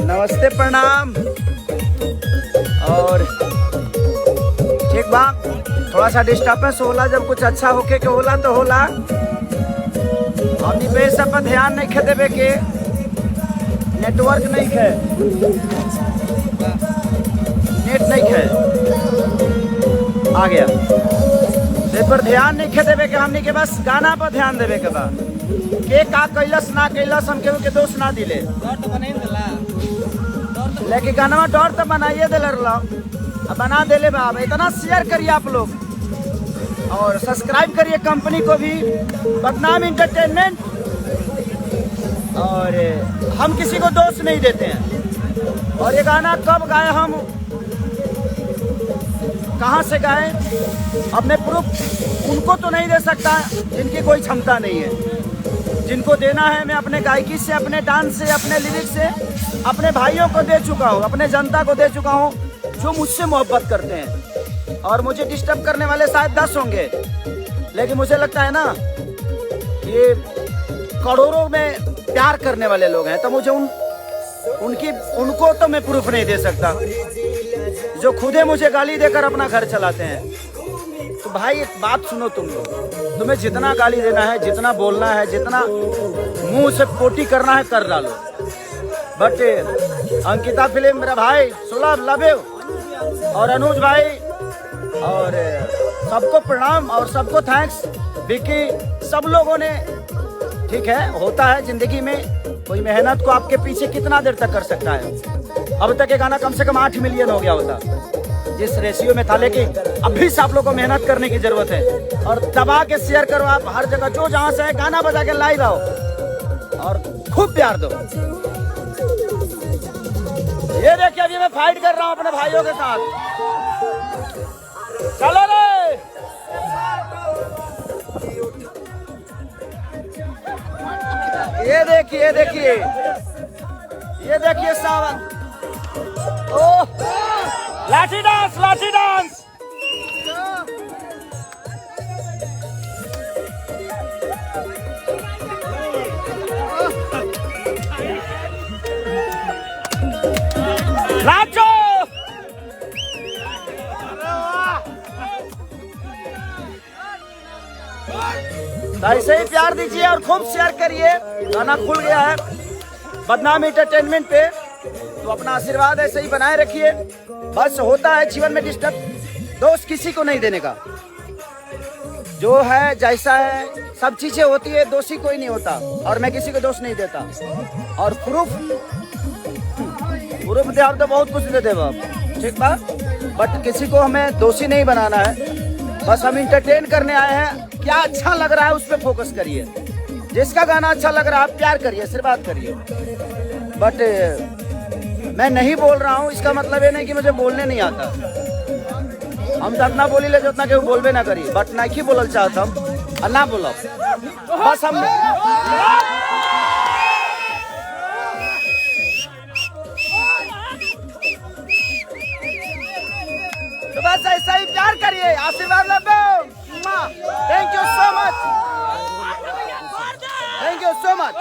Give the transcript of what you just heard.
नमस्ते प्रणाम। और ठीक बा, थोड़ा सा डिस्टर्बेंस होला, जब कुछ अच्छा होके के होला तो होला। हमनी पे सब पर ध्यान नहीं खे देवे के, नेटवर्क नहीं खे, नेट नहीं खे आ गया, इस पर ध्यान नहीं खे देवे के। हमनी के बस गाना पर ध्यान देवे के बा। के का कैलस ना कैलस हम केहू के दोष ना दिले, लेकिन गाना डर तो बनाइए दिल बना देले बा। इतना शेयर करिए आप लोग और सब्सक्राइब करिए कंपनी को भी, बदनाम इंटरटेनमेंट। और हम किसी को दोष नहीं देते हैं। और ये गाना कब गाए, हम कहाँ से गाए, अब मैं प्रूफ उनको तो नहीं दे सकता जिनकी कोई क्षमता नहीं है। जिनको देना है मैं अपने गायकी से, अपने डांस से, अपने लिरिक्स से अपने भाइयों को दे चुका हूँ, अपने जनता को दे चुका हूँ जो मुझसे मोहब्बत करते हैं। और मुझे डिस्टर्ब करने वाले शायद 10 होंगे, लेकिन मुझे लगता है ना ये करोड़ों में प्यार करने वाले लोग हैं। तो मुझे उनको तो मैं प्रूफ नहीं दे सकता जो खुदे मुझे गाली देकर अपना घर चलाते हैं। तो भाई एक बात सुनो, तुम्हें जितना गाली देना है, जितना बोलना है, जितना मुंह से पोटी करना है कर डालो। बट अंकिता फिल्म मेरा भाई सुलभ लव यू, और अनुज भाई, और सबको प्रणाम और सबको थैंक्स। विकी, सब लोगों ने, ठीक है होता है जिंदगी में, कोई मेहनत को आपके पीछे कितना देर तक कर सकता है। अब तक ये गाना कम से कम 8 मिलियन हो गया होता जिस रेशियो में था, लेकिन अभी से आप लोगों को मेहनत करने की जरूरत है। और दबा के शेयर करो आप हर जगह, जो जहां से है गाना बजा के लाइव आओ और खूब प्यार दो। ये देखिए अभी मैं फाइट कर रहा हूं अपने भाइयों के साथ, चलो रे। ये देखिए, देखिए, ये देखिए सावन, ओह लाठी डांस, लाठी डांस। नाचो, ऐसे ही प्यार दीजिए और खूब शेयर करिए। गाना खुल गया है बदनाम इंटरटेनमेंट पे, तो अपना आशीर्वाद ऐसे ही बनाए रखिए। बस होता है जीवन में डिस्टर्ब, दोष किसी को नहीं देने का, जो है जैसा है सब चीजें होती है, दोषी कोई नहीं होता। और मैं किसी को दोष नहीं देता। और प्रूफ दे आप तो बहुत कुछ दे दे बाप, ठीक बा, बट किसी को हमें दोषी नहीं बनाना है। बस हम इंटरटेन करने आए हैं, क्या अच्छा लग रहा है उस पर फोकस करिए। जिसका गाना अच्छा लग रहा है प्यार करिए, आशीर्वाद करिए। बट मैं नहीं बोल रहा हूँ इसका मतलब ये नहीं कि मुझे बोलने नहीं आता। हम तो अपना बोली ले जो उतना केहू बोलबे ना करी, बट नहीं बोलल चाहता हम और ना बोलो बस हम। तो बस ऐसा ही प्यार करिए, आशीर्वाद लो। Thank you so much, thank you so much.